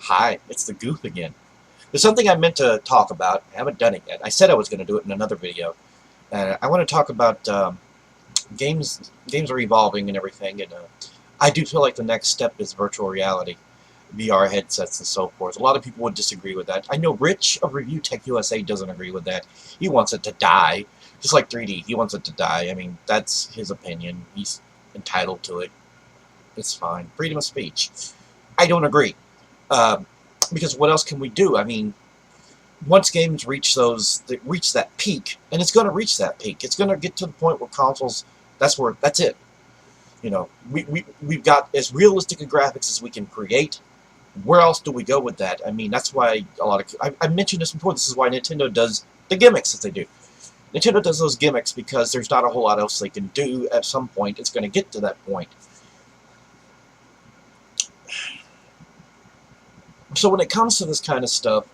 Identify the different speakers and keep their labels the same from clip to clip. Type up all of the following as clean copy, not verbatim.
Speaker 1: Hi, it's the Goof again. There's something I meant to talk about. I haven't done it yet. I said I was going to do it in another video. I want to talk about games. Games are evolving and everything, and I do feel like the next step is virtual reality, VR headsets and so forth. A lot of people would disagree with that. I know Rich of Review Tech USA doesn't agree with that. He wants it to die, just like 3D. He wants it to die. I mean, that's his opinion. He's entitled to it. It's fine. Freedom of speech. I don't agree. Because what else can we do? I mean, once games reach that peak, and it's going to reach that peak, it's going to get to the point where consoles, that's it. You know, we've got as realistic a graphics as we can create. Where else do we go with that? I mean, that's why I mentioned this before. This is why Nintendo does the gimmicks that they do. Nintendo does those gimmicks because there's not a whole lot else they can do. At some point, it's going to get to that point. So when it comes to this kind of stuff,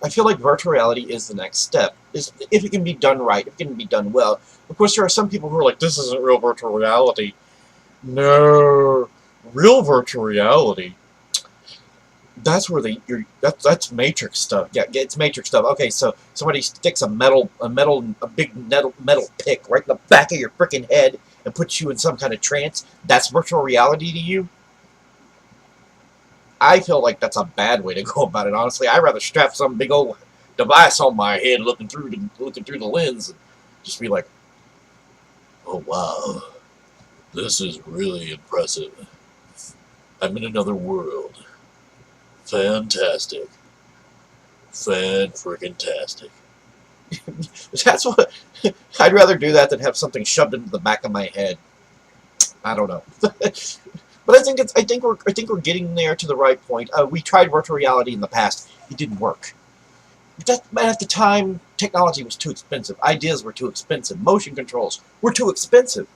Speaker 1: I feel like virtual reality is the next step. If it can be done right, if it can be done well. Of course, there are some people who are like, this isn't real virtual reality. No, real virtual reality. That's where that's Matrix stuff. Yeah, it's Matrix stuff. Okay, so somebody sticks a big metal pick right in the back of your freaking head and puts you in some kind of trance. That's virtual reality to you? I feel like that's a bad way to go about it, honestly. I'd rather strap some big old device on my head looking through the lens and just be like, oh wow, this is really impressive. I'm in another world. Fantastic. Fan-freaking-tastic. That's what I'd rather do that than have something shoved into the back of my head. I don't know. But I think we're getting there to the right point. We tried virtual reality in the past. It didn't work. At the time, technology was too expensive. Ideas were too expensive. Motion controls were too expensive.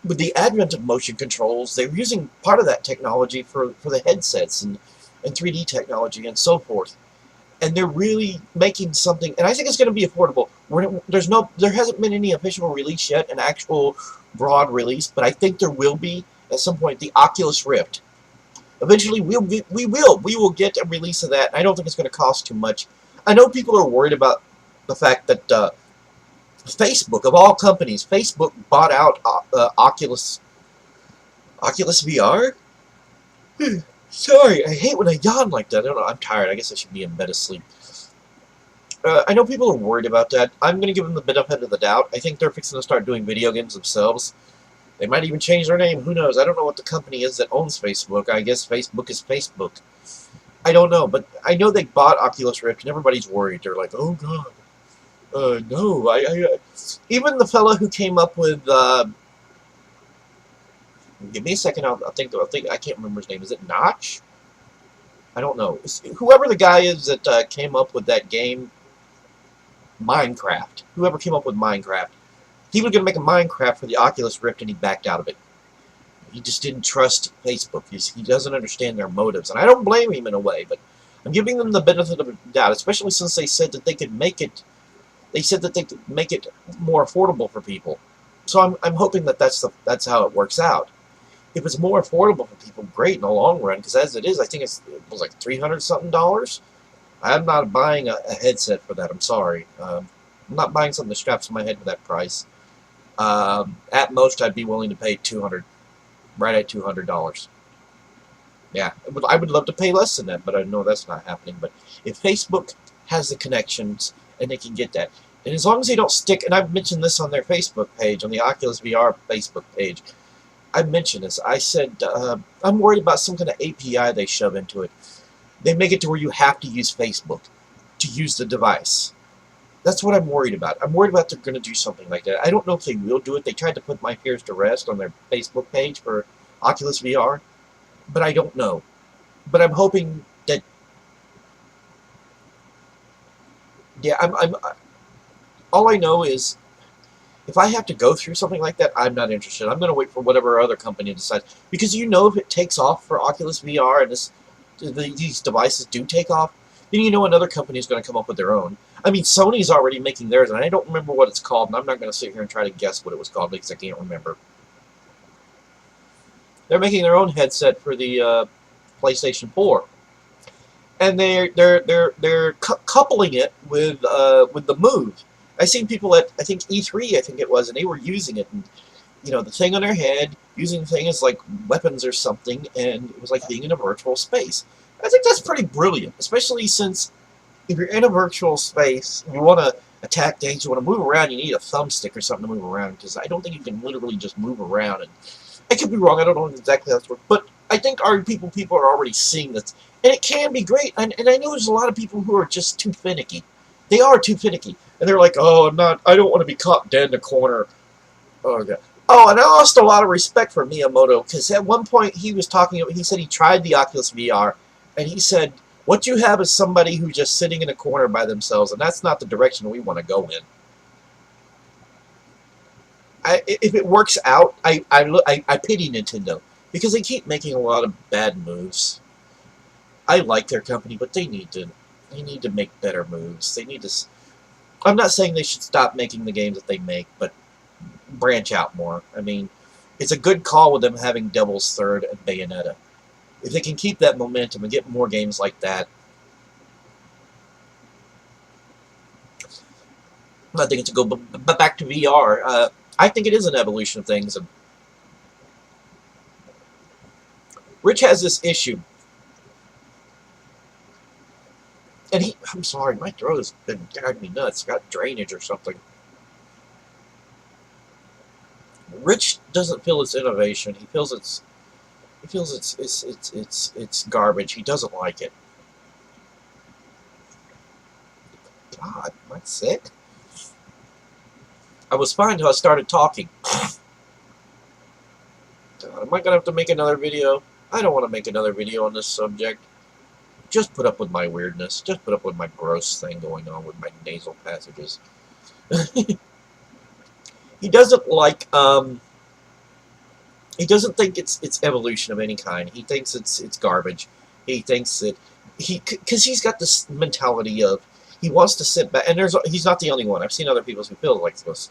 Speaker 1: With the advent of motion controls, they're using part of that technology for the headsets and 3D technology and so forth. And they're really making something, and I think it's going to be affordable. There hasn't been any official release yet, an actual broad release, but I think there will be at some point. The Oculus Rift. Eventually, we will get a release of that. I don't think it's going to cost too much. I know people are worried about the fact that Facebook, of all companies, Facebook bought out Oculus VR. Sorry, I hate when I yawn like that. I don't know. I'm tired. I guess I should be in bed asleep. I know people are worried about that. I'm going to give them the benefit of the doubt. I think they're fixing to start doing video games themselves. They might even change their name. Who knows? I don't know what the company is that owns Facebook. I guess Facebook is Facebook. I don't know, but I know they bought Oculus Rift, and everybody's worried. They're like, oh, God. No. Even the fellow who came up with... give me a second. I think I can't remember his name. Is it Notch? I don't know. Whoever the guy is that came up with that game, Minecraft. Whoever came up with Minecraft. He was going to make a Minecraft for the Oculus Rift, and he backed out of it. He just didn't trust Facebook. He doesn't understand their motives, and I don't blame him in a way. But I'm giving them the benefit of the doubt, especially since they said that they could make it. They said that they could make it more affordable for people. So I'm hoping that that's how it works out. If it's more affordable for people, great in the long run. Because as it is, I think it was like $300-something. I'm not buying a headset for that. I'm sorry. I'm not buying something that straps to my head for that price. At most, I'd be willing to pay $200, right at $200. Yeah, I would love to pay less than that, but I know that's not happening. But if Facebook has the connections and they can get that, and as long as they don't stick, and I've mentioned this on their Facebook page, on the Oculus VR Facebook page, I mentioned this. I said I'm worried about some kind of API they shove into it. They make it to where you have to use Facebook to use the device. That's what I'm worried about. I'm worried about they're going to do something like that. I don't know if they will do it. They tried to put my fears to rest on their Facebook page for Oculus VR, but I don't know. But I'm hoping that... Yeah, all I know is if I have to go through something like that, I'm not interested. I'm going to wait for whatever other company decides. Because you know if it takes off for Oculus VR and these devices do take off, then you know another company is going to come up with their own. I mean, Sony's already making theirs, and I don't remember what it's called, and I'm not going to sit here and try to guess what it was called because I can't remember. They're making their own headset for the PlayStation 4, and they're coupling it with the Move. I seen people at, I think, E3, I think it was, and they were using it, and you know, the thing on their head, using the thing as like weapons or something, and it was like being in a virtual space. I think that's pretty brilliant, especially since if you're in a virtual space, you want to attack things, you want to move around, you need a thumbstick or something to move around, because I don't think you can literally just move around. And I could be wrong, I don't know exactly how this works, but I think our people are already seeing this, and it can be great. And I know there's a lot of people who are just too finicky. They are too finicky, and they're like, oh, I don't want to be caught dead in a corner. Oh, God. Oh, and I lost a lot of respect for Miyamoto, because at one point he was talking, he said he tried the Oculus VR, and he said, what you have is somebody who's just sitting in a corner by themselves, and that's not the direction we want to go in. If it works out, I pity Nintendo, because they keep making a lot of bad moves. I like their company, but they need to make better moves. They need to. I'm not saying they should stop making the games that they make, but branch out more. I mean, it's a good call with them having Devil's Third and Bayonetta. If they can keep that momentum and get more games like that, I think it's a go. But back to VR, I think it is an evolution of things. And Rich has this issue, and I'm sorry, my throat has been driving me nuts. It's got drainage or something. Rich doesn't feel it's innovation. He feels it's garbage. He doesn't like it. God, am I sick? I was fine until I started talking. God, am I gonna have to make another video? I don't want to make another video on this subject. Just put up with my weirdness. Just put up with my gross thing going on with my nasal passages. He doesn't like, he doesn't think it's evolution of any kind. He thinks it's garbage. He thinks that because he's got this mentality of he wants to sit back, and he's not the only one. I've seen other people who feel like this.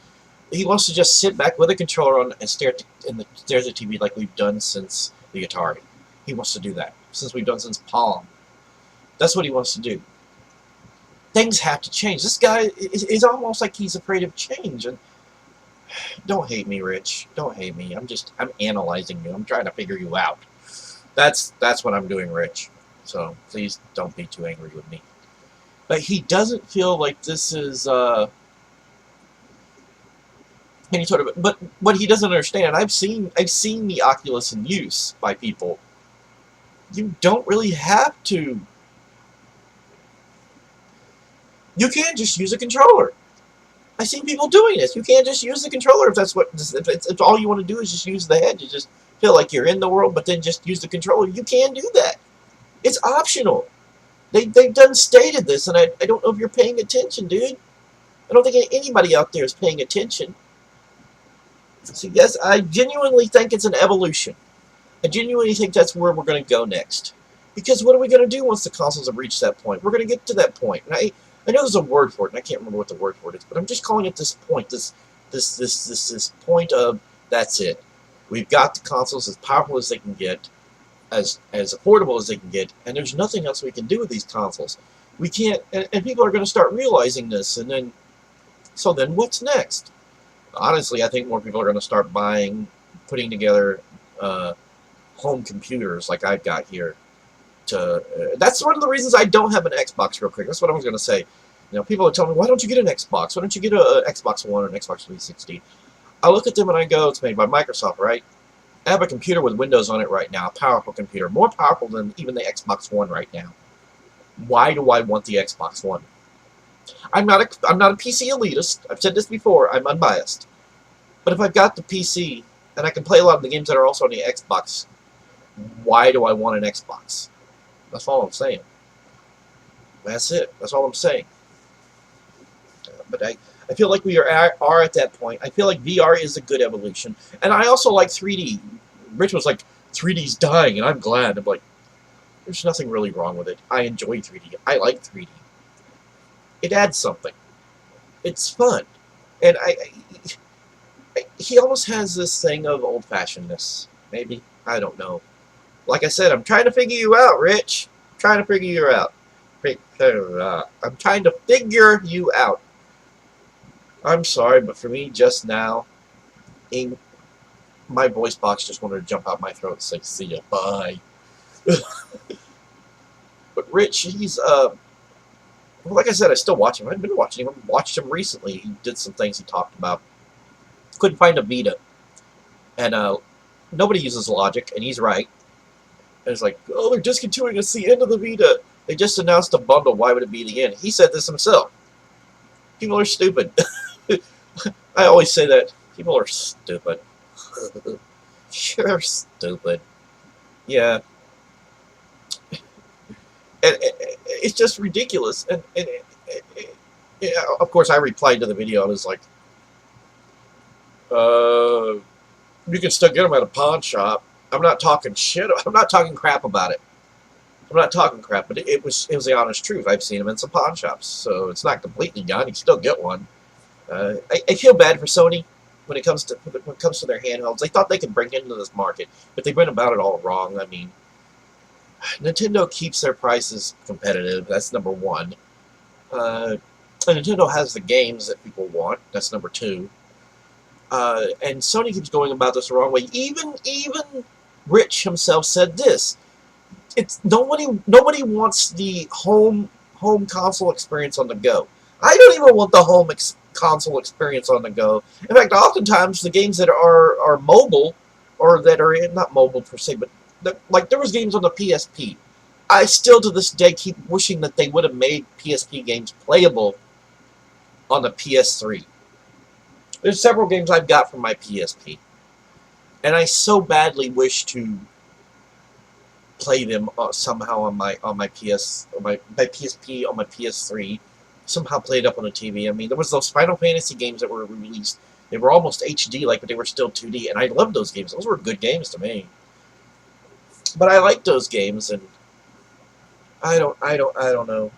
Speaker 1: He wants to just sit back with a controller on and stare at the TV like we've done since the Atari. He wants to do that since we've done since Palm. That's what he wants to do. Things have to change. This guy is almost like he's afraid of change. And don't hate me, Rich. Don't hate me. I'm analyzing you. I'm trying to figure you out. That's what I'm doing, Rich. So please don't be too angry with me. But he doesn't feel like this is any sort of. But what he doesn't understand, I've seen the Oculus in use by people. You don't really have to. You can't just use a controller. I've seen people doing this. You can't just use the controller if that's what. If all you want to do is just use the head. You just feel like you're in the world, but then just use the controller. You can do that. It's optional. They've done stated this, and I don't know if you're paying attention, dude. I don't think anybody out there is paying attention. So yes, I genuinely think it's an evolution. I genuinely think that's where we're going to go next. Because what are we going to do once the consoles have reached that point? We're going to get to that point. And I know there's a word for it, and I can't remember what the word for it is, but I'm just calling it this point. This point of that's it. We've got the consoles as powerful as they can get, as affordable as they can get, and there's nothing else we can do with these consoles. We can't, and people are going to start realizing this, and then, so then what's next? Honestly, I think more people are going to start putting together home computers like I've got here. That's one of the reasons I don't have an Xbox real quick. That's what I was going to say. You know, people are telling me, why don't you get an Xbox? Why don't you get an Xbox One or an Xbox 360? I look at them and I go, it's made by Microsoft, right? I have a computer with Windows on it right now, a powerful computer, more powerful than even the Xbox One right now. Why do I want the Xbox One? I'm not a PC elitist. I've said this before. I'm unbiased. But if I've got the PC and I can play a lot of the games that are also on the Xbox, why do I want an Xbox? That's all I'm saying. That's it. That's all I'm saying. But I feel like we are at that point. I feel like VR is a good evolution. And I also like 3D. Rich was like, 3D's dying, and I'm glad. I'm like, there's nothing really wrong with it. I enjoy 3D. I like 3D. It adds something. It's fun. And he almost has this thing of old-fashionedness. Maybe. I don't know. Like I said, I'm trying to figure you out, Rich. I'm trying to figure you out. I'm trying to figure you out. I'm sorry, but for me, just now, my voice box just wanted to jump out my throat and say, see ya, bye. But Rich, he's, well, like I said, I still watch him. I've been watching him. I watched him recently. He did some things he talked about. Couldn't find a Vita. And nobody uses Logic, and he's right. And it's like, oh, they're discontinuing. It's the end of the Vita. They just announced a bundle. Why would it be the end? He said this himself. People are stupid. I always say that. People are stupid. You're stupid. Yeah. And it's just ridiculous. And yeah, of course, I replied to the video. I was like, you can still get them at a pawn shop. I'm not talking shit. I'm not talking crap about it. I'm not talking crap, but it was the honest truth. I've seen them in some pawn shops, so it's not completely gone. You can still get one. I feel bad for Sony when it comes to their handhelds. They thought they could bring into this market, but they went about it all wrong. I mean, Nintendo keeps their prices competitive. That's number one. And Nintendo has the games that people want. That's number two. And Sony keeps going about this the wrong way. Even Rich himself said this. It's nobody wants the home console experience on the go. I don't even want the home console experience on the go. In fact, oftentimes the games that are mobile, or that are not mobile per se, but like there was games on the PSP. I still to this day keep wishing that they would have made PSP games playable on the PS3. There's several games I've got from my PSP, and I so badly wish to play them somehow on my PSP, on my PS3, somehow played up on a TV. I mean, there was those Final Fantasy games that were released. They were almost HD, like, but they were still 2D, and I loved those games. Those were good games to me. But I liked those games, and I don't know.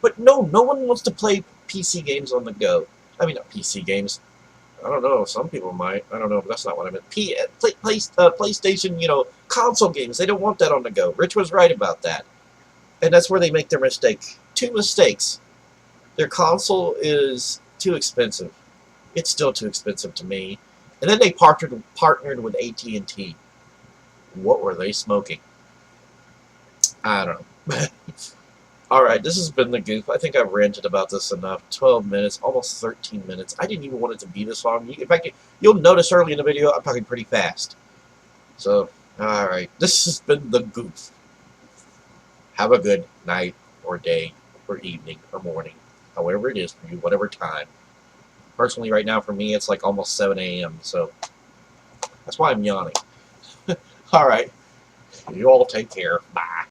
Speaker 1: But no one wants to play PC games on the go. I mean, not PC games. I don't know. Some people might. I don't know, but that's not what I meant. PlayStation, console games. They don't want that on the go. Rich was right about that. And that's where they make their mistake. Two mistakes. Their console is too expensive. It's still too expensive to me. And then they partnered with AT&T. What were they smoking? I don't know. Alright, this has been The Goof. I think I've ranted about this enough. 12 minutes, almost 13 minutes. I didn't even want it to be this long. In fact, you'll notice early in the video, I'm talking pretty fast. So, alright. This has been The Goof. Have a good night, or day, or evening, or morning. However it is for you, whatever time. Personally, right now, for me, it's like almost 7 a.m., so that's why I'm yawning. Alright. You all take care. Bye.